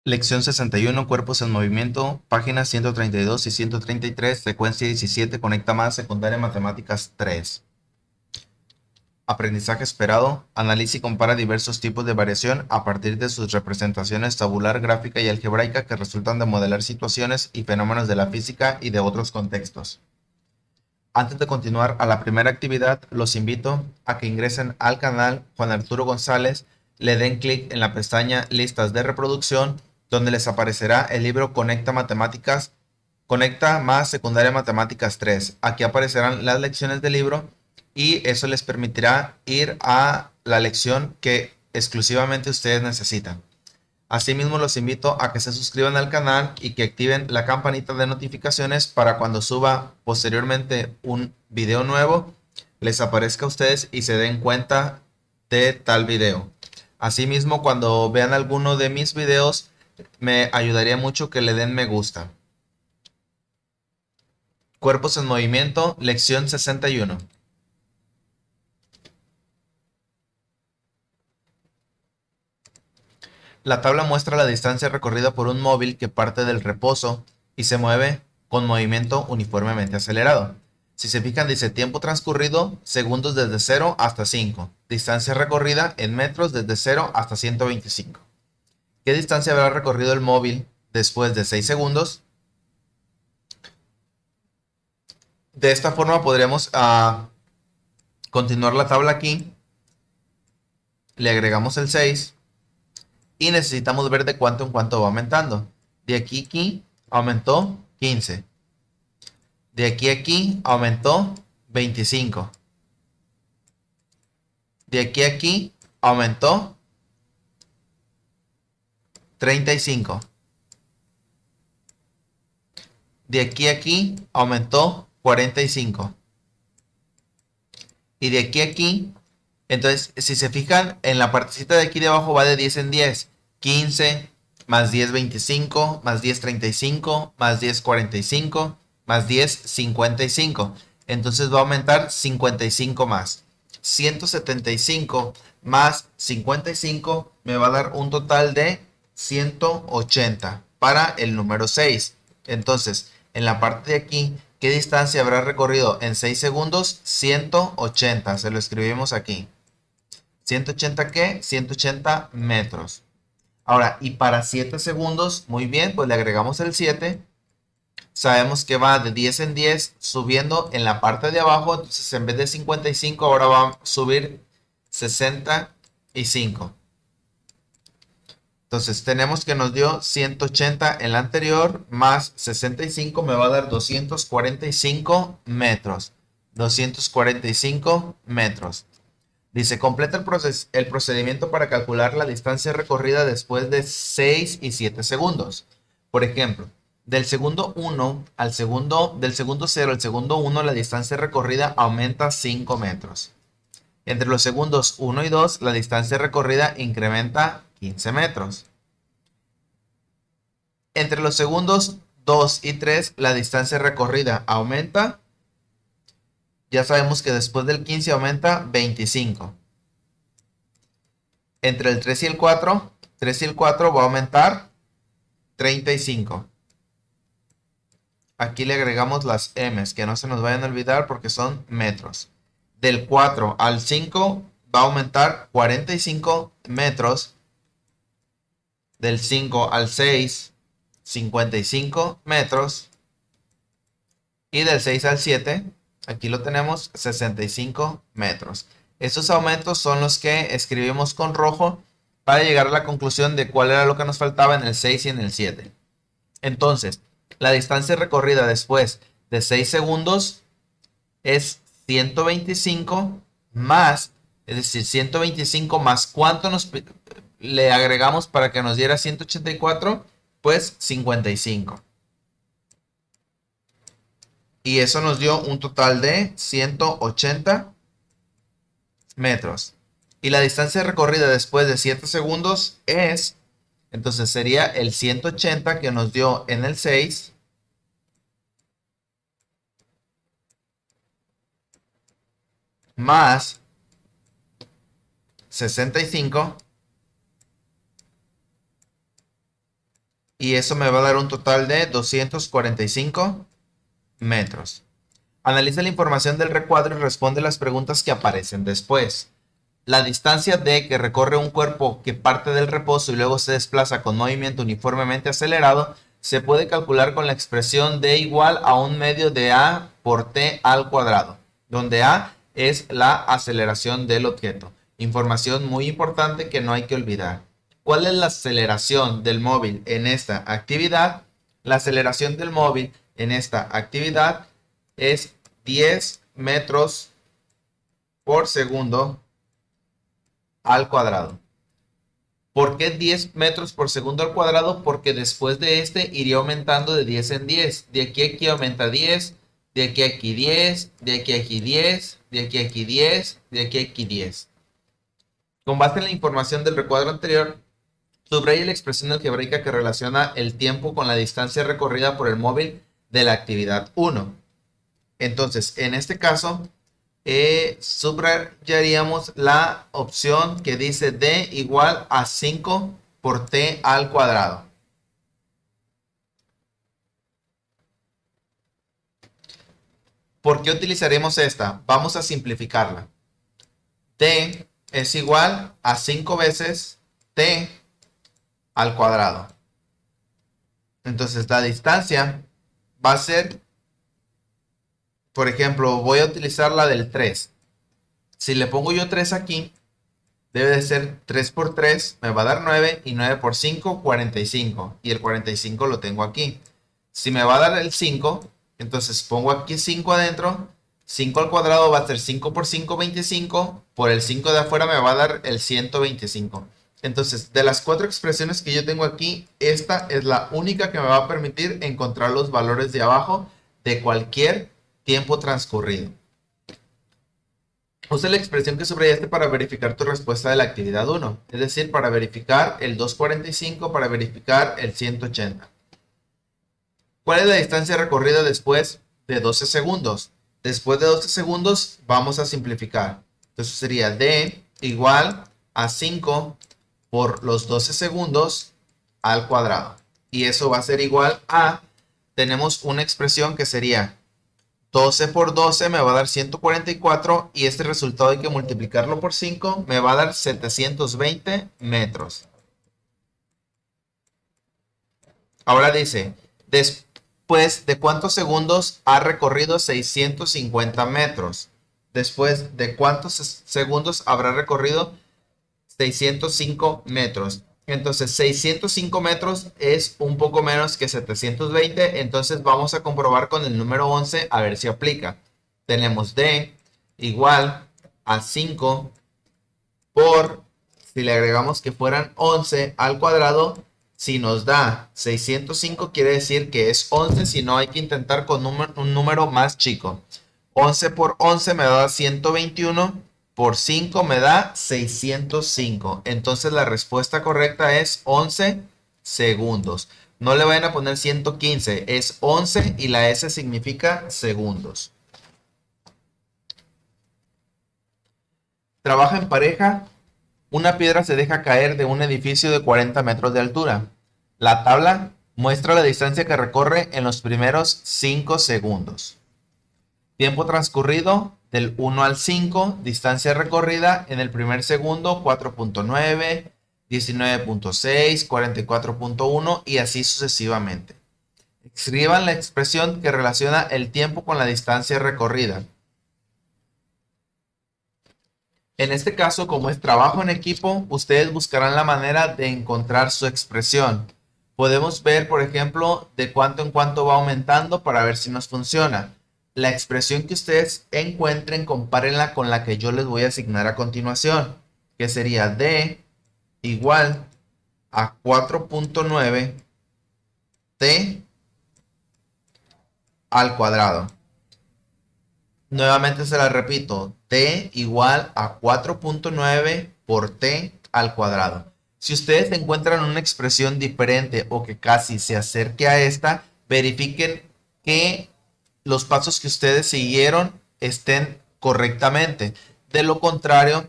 Lección 61, cuerpos en movimiento, páginas 132 y 133, secuencia 17, conecta más, secundaria matemáticas 3. Aprendizaje esperado, analiza y compara diversos tipos de variación a partir de sus representaciones tabular, gráfica y algebraica que resultan de modelar situaciones y fenómenos de la física y de otros contextos. Antes de continuar a la primera actividad, los invito a que ingresen al canal Juan Arturo González, le den clic en la pestaña Listas de reproducción, donde les aparecerá el libro Conecta más Secundaria Matemáticas 3. Aquí aparecerán las lecciones del libro y eso les permitirá ir a la lección que exclusivamente ustedes necesitan. Asimismo, los invito a que se suscriban al canal y que activen la campanita de notificaciones para cuando suba posteriormente un video nuevo, les aparezca a ustedes y se den cuenta de tal video. Asimismo, cuando vean alguno de mis videos, me ayudaría mucho que le den me gusta. Cuerpos en movimiento, lección 61. La tabla muestra la distancia recorrida por un móvil que parte del reposo y se mueve con movimiento uniformemente acelerado. Si se fijan, dice tiempo transcurrido, segundos desde 0 hasta 5. Distancia recorrida en metros desde 0 hasta 125. ¿Qué distancia habrá recorrido el móvil después de 6 segundos? De esta forma podríamos continuar la tabla aquí. Le agregamos el 6. Y necesitamos ver de cuánto en cuánto va aumentando. De aquí a aquí aumentó 15. De aquí a aquí aumentó 25. De aquí a aquí aumentó 35. De aquí a aquí aumentó 45. Y de aquí a aquí, entonces, si se fijan, en la partecita de aquí de abajo va de 10 en 10. 15 más 10, 25, más 10, 35, más 10, 45, más 10, 55. Entonces va a aumentar 55 más. 175 más 55 me va a dar un total de 180 para el número 6. Entonces, en la parte de aquí, ¿qué distancia habrá recorrido en 6 segundos? 180. Se lo escribimos aquí. ¿180 qué? 180 metros. Ahora, y para 7 segundos, muy bien, pues le agregamos el 7. Sabemos que va de 10 en 10 subiendo en la parte de abajo. Entonces, en vez de 55, ahora va a subir 65. Entonces, tenemos que nos dio 180 en la anterior, más 65 me va a dar 245 metros. 245 metros. Dice, completa el procedimiento para calcular la distancia recorrida después de 6 y 7 segundos. Por ejemplo, del segundo 1 al del segundo 0 al segundo 1, la distancia recorrida aumenta 5 metros. Entre los segundos 1 y 2, la distancia recorrida incrementa 15 metros. Entre los segundos 2 y 3, la distancia recorrida aumenta. Ya sabemos que después del 15 aumenta 25. Entre el 3 y el 4, 3 y el 4 va a aumentar 35. Aquí le agregamos las M's, que no se nos vayan a olvidar porque son metros. Del 4 al 5 va a aumentar 45 metros. Del 5 al 6, 55 metros. Y del 6 al 7, aquí lo tenemos, 65 metros. Estos aumentos son los que escribimos con rojo para llegar a la conclusión de cuál era lo que nos faltaba en el 6 y en el 7. Entonces, la distancia recorrida después de 6 segundos es 125 más, es decir, 125 más cuánto le agregamos para que nos diera 184, pues 55. Y eso nos dio un total de 180 metros. Y la distancia recorrida después de 7 segundos es, entonces sería el 180 que nos dio en el 6 más 65 y eso me va a dar un total de 245 metros. Analiza la información del recuadro y responde las preguntas que aparecen después. La distancia D que recorre un cuerpo que parte del reposo y luego se desplaza con movimiento uniformemente acelerado se puede calcular con la expresión D igual a un medio de A por T al cuadrado, donde A es la aceleración del objeto. Información muy importante que no hay que olvidar. ¿Cuál es la aceleración del móvil en esta actividad? La aceleración del móvil en esta actividad es 10 metros por segundo al cuadrado. ¿Por qué 10 metros por segundo al cuadrado? Porque después de este iría aumentando de 10 en 10. De aquí a aquí aumenta 10, de aquí a aquí 10, de aquí a aquí 10, de aquí a aquí 10, de aquí a aquí 10. Con base en la información del recuadro anterior, subraya la expresión algebraica que relaciona el tiempo con la distancia recorrida por el móvil de la actividad 1. Entonces, en este caso, subrayaríamos la opción que dice D igual a 5 por T al cuadrado. ¿Por qué utilizaremos esta? Vamos a simplificarla. T es igual a 5 veces T al cuadrado. Entonces la distancia va a ser, por ejemplo, voy a utilizar la del 3. Si le pongo yo 3 aquí, debe de ser 3 por 3, me va a dar 9, y 9 por 5, 45. Y el 45 lo tengo aquí. Si me va a dar el 5, entonces pongo aquí 5 adentro. 5 al cuadrado va a ser 5 por 5, 25. Por el 5 de afuera me va a dar el 125. Entonces, de las 4 expresiones que yo tengo aquí, esta es la única que me va a permitir encontrar los valores de abajo de cualquier tiempo transcurrido. Usa la expresión que subrayaste para verificar tu respuesta de la actividad 1, es decir, para verificar el 245, para verificar el 180. ¿Cuál es la distancia recorrida después de 12 segundos? Después de 12 segundos vamos a simplificar. Entonces sería D igual a 5 por los 12 segundos al cuadrado. Y eso va a ser igual a, tenemos una expresión que sería 12 por 12 me va a dar 144 y este resultado hay que multiplicarlo por 5, me va a dar 720 metros. Ahora dice, después de cuántos segundos ha recorrido 650 metros. Después de cuántos segundos habrá recorrido 605 metros. Entonces 605 metros es un poco menos que 720. Entonces vamos a comprobar con el número 11 a ver si aplica. Tenemos D igual a 5 por, si le agregamos que fueran 11 al cuadrado, si nos da 605 quiere decir que es 11, si no hay que intentar con un número más chico. 11 por 11 me da 121. Por 5 me da 605. Entonces la respuesta correcta es 11 segundos. No le vayan a poner 115. Es 11 y la S significa segundos. Trabaja en pareja. Una piedra se deja caer de un edificio de 40 metros de altura. La tabla muestra la distancia que recorre en los primeros 5 segundos. Tiempo transcurrido del 1 al 5, distancia recorrida en el primer segundo 4.9, 19.6, 44.1 y así sucesivamente. Escriban la expresión que relaciona el tiempo con la distancia recorrida. En este caso, como es trabajo en equipo, ustedes buscarán la manera de encontrar su expresión. Podemos ver, por ejemplo, de cuánto en cuánto va aumentando para ver si nos funciona. La expresión que ustedes encuentren, compárenla con la que yo les voy a asignar a continuación, que sería D igual a 4.9 T al cuadrado. Nuevamente se la repito, T igual a 4.9 por T al cuadrado. Si ustedes encuentran una expresión diferente o que casi se acerque a esta, verifiquen que los pasos que ustedes siguieron estén correctamente. De lo contrario,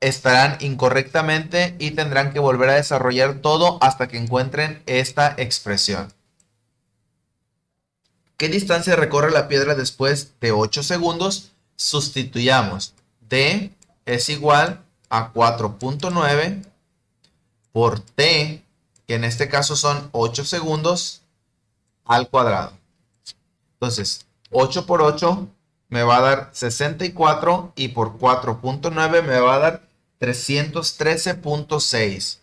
estarán incorrectamente y tendrán que volver a desarrollar todo hasta que encuentren esta expresión. ¿Qué distancia recorre la piedra después de 8 segundos? Sustituyamos. D es igual a 4.9 por T, que en este caso son 8 segundos, al cuadrado. Entonces, 8 por 8 me va a dar 64 y por 4.9 me va a dar 313.6.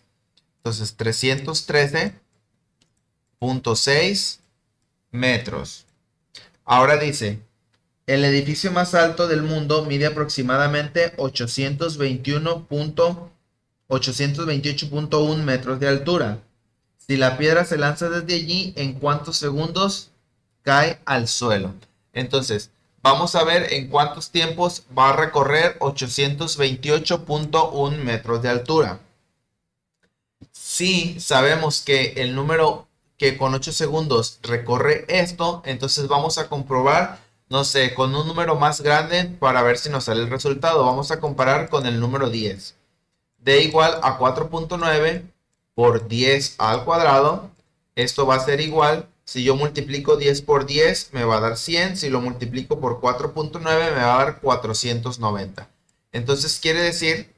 Entonces, 313.6 metros. Ahora dice, el edificio más alto del mundo mide aproximadamente 828.1 metros de altura. Si la piedra se lanza desde allí, ¿en cuántos segundos cae al suelo? Entonces, vamos a ver en cuántos tiempos va a recorrer 828.1 metros de altura. Si sabemos que el número que con 8 segundos recorre esto, entonces vamos a comprobar, no sé, con un número más grande para ver si nos sale el resultado. Vamos a comparar con el número 10. D igual a 4.9 por 10 al cuadrado. Esto va a ser igual, si yo multiplico 10 por 10 me va a dar 100. Si lo multiplico por 4.9 me va a dar 490. Entonces quiere decir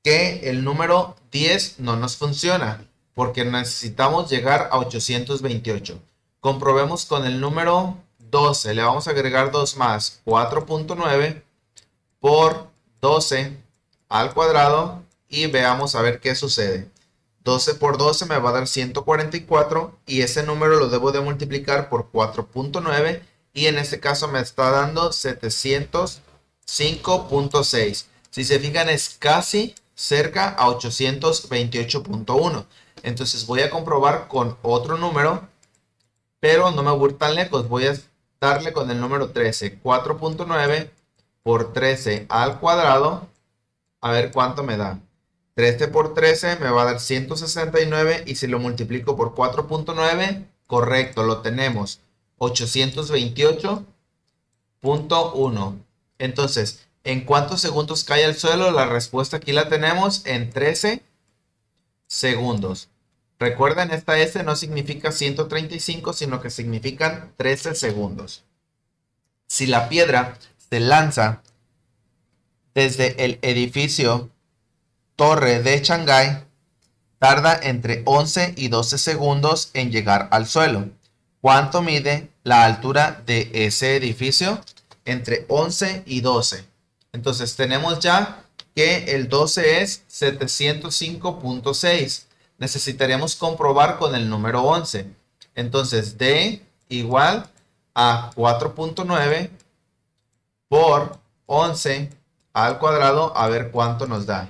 que el número 10 no nos funciona, porque necesitamos llegar a 828. Comprobemos con el número 12. Le vamos a agregar 2 más. 4.9 por 12 al cuadrado. Y veamos a ver qué sucede. 12 por 12 me va a dar 144. Y ese número lo debo de multiplicar por 4.9. Y en este caso me está dando 705.6. Si se fijan, es casi cerca a 828.1. Entonces voy a comprobar con otro número, pero no me voy a ir tan lejos. Voy a darle con el número 13. 4.9 por 13 al cuadrado. A ver cuánto me da. 13 por 13 me va a dar 169. Y si lo multiplico por 4.9, correcto, lo tenemos. 828.1. Entonces, ¿en cuántos segundos cae al suelo? La respuesta aquí la tenemos en 13 segundos. Recuerden, esta S no significa 135, sino que significan 13 segundos. Si la piedra se lanza desde el edificio Torre de Shanghái, tarda entre 11 y 12 segundos en llegar al suelo. ¿Cuánto mide la altura de ese edificio? Entre 11 y 12. Entonces tenemos ya que el 12 es 705.6. Necesitaremos comprobar con el número 11. Entonces D igual a 4.9 por 11 al cuadrado, a ver cuánto nos da.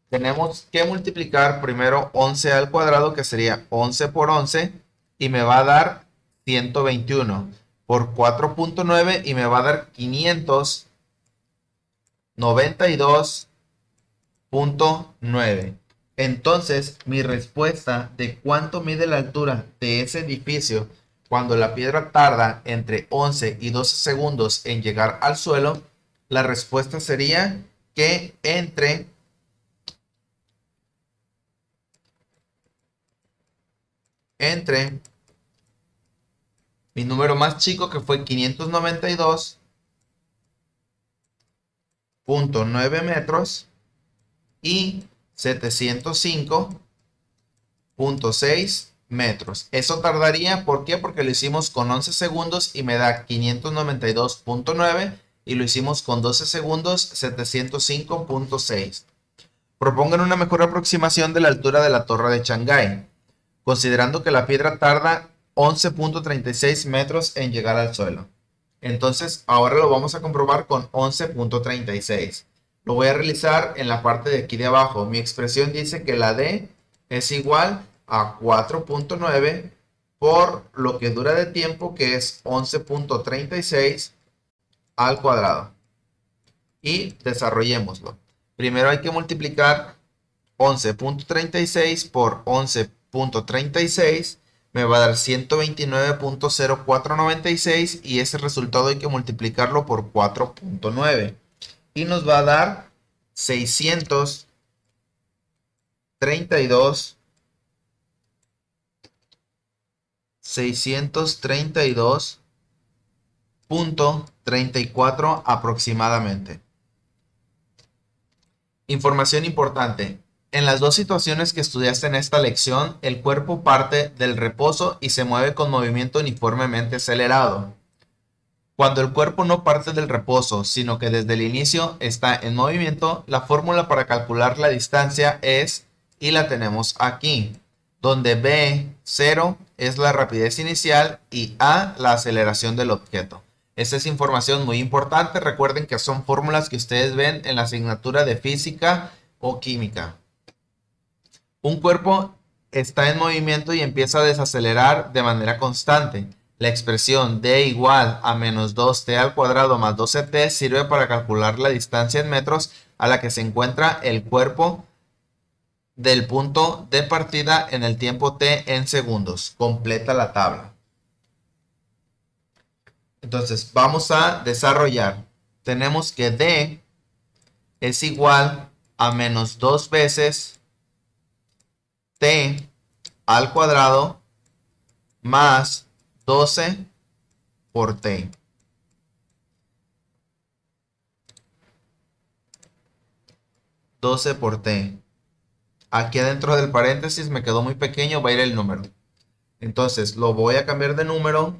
Tenemos que multiplicar primero 11 al cuadrado, que sería 11 por 11, y me va a dar 121 por 4.9 y me va a dar 592.9. Entonces, mi respuesta de cuánto mide la altura de ese edificio cuando la piedra tarda entre 11 y 12 segundos en llegar al suelo, la respuesta sería que entre mi número más chico, que fue 592.9 metros, y 705.6 metros. Eso tardaría, ¿por qué? Porque lo hicimos con 11 segundos y me da 592.9 y lo hicimos con 12 segundos, 705.6. Propongan una mejor aproximación de la altura de la Torre de Shanghái, considerando que la piedra tarda 11.36 metros en llegar al suelo. Entonces, ahora lo vamos a comprobar con 11.36. Lo voy a realizar en la parte de aquí de abajo. Mi expresión dice que la D es igual a 4.9 por lo que dura de tiempo, que es 11.36 al cuadrado. Y desarrollémoslo. Primero hay que multiplicar 11.36 por 11.36. Me va a dar 129.0496 y ese resultado hay que multiplicarlo por 4.9. Y nos va a dar 600 632.34 aproximadamente. Información importante. En las dos situaciones que estudiaste en esta lección, el cuerpo parte del reposo y se mueve con movimiento uniformemente acelerado. Cuando el cuerpo no parte del reposo, sino que desde el inicio está en movimiento, la fórmula para calcular la distancia es, y la tenemos aquí, donde B0 es la rapidez inicial y A la aceleración del objeto. Esta es información muy importante. Recuerden que son fórmulas que ustedes ven en la asignatura de física o química. Un cuerpo está en movimiento y empieza a desacelerar de manera constante. La expresión d igual a menos 2t al cuadrado más 12t sirve para calcular la distancia en metros a la que se encuentra el cuerpo del punto de partida en el tiempo t en segundos. Completa la tabla. Entonces vamos a desarrollar. Tenemos que d es igual a menos 2 veces t al cuadrado más 12 por t. Aquí adentro del paréntesis me quedó muy pequeño, va a ir el número. Entonces lo voy a cambiar de número.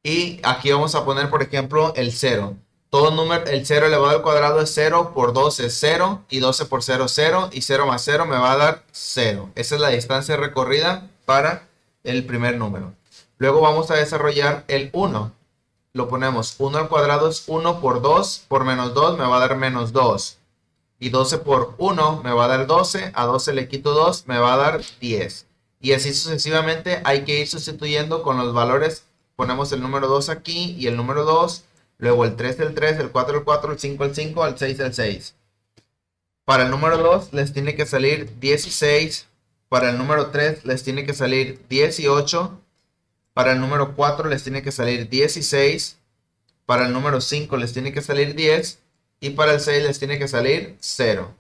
Y aquí vamos a poner, por ejemplo, el 0. Todo número, el 0 elevado al cuadrado es 0, por 2 es 0, y 12 por 0 es 0, y 0 más 0 me va a dar 0. Esa es la distancia recorrida para el primer número. Luego vamos a desarrollar el 1. Lo ponemos 1 al cuadrado es 1 por 2, por menos 2 me va a dar menos 2. Y 12 por 1 me va a dar 12, a 12 le quito 2, me va a dar 10. Y así sucesivamente hay que ir sustituyendo con los valores. Ponemos el número 2 aquí y el número 2. Luego el 3 el 3, el 4 el 4, el 5 el 5, el 6 el 6. Para el número 2 les tiene que salir 16. Para el número 3 les tiene que salir 18. Para el número 4 les tiene que salir 16. Para el número 5 les tiene que salir 10. Y para el 6 les tiene que salir 0.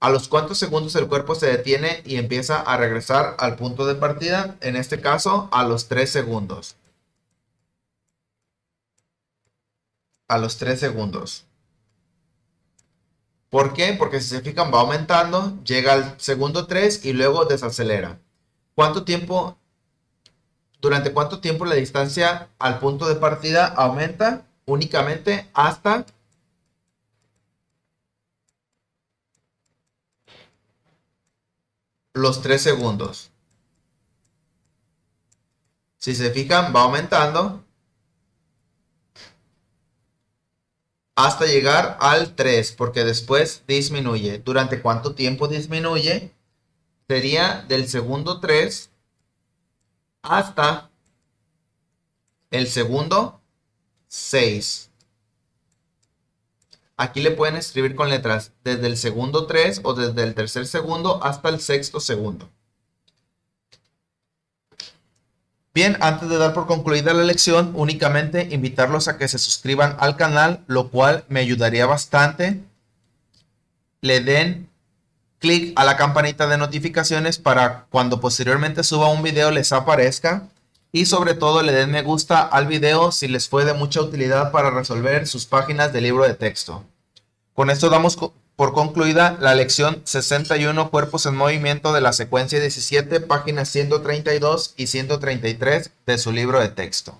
¿A los cuántos segundos el cuerpo se detiene y empieza a regresar al punto de partida? En este caso, a los 3 segundos. A los 3 segundos. ¿Por qué? Porque si se fijan va aumentando, llega al segundo 3 y luego desacelera. ¿Durante cuánto tiempo la distancia al punto de partida aumenta? Únicamente hasta los 3 segundos. Si se fijan va aumentando hasta llegar al 3, porque después disminuye. ¿Durante cuánto tiempo disminuye? Sería del segundo 3 hasta el segundo 6. Aquí le pueden escribir con letras desde el segundo 3 o desde el tercer segundo hasta el sexto segundo. Bien, antes de dar por concluida la lección, únicamente invitarlos a que se suscriban al canal, lo cual me ayudaría bastante. Le den clic a la campanita de notificaciones para cuando posteriormente suba un video les aparezca. Y sobre todo le den me gusta al video si les fue de mucha utilidad para resolver sus páginas de libro de texto. Con esto damos por concluida la lección 61, cuerpos en movimiento, de la secuencia 17, páginas 132 y 133 de su libro de texto.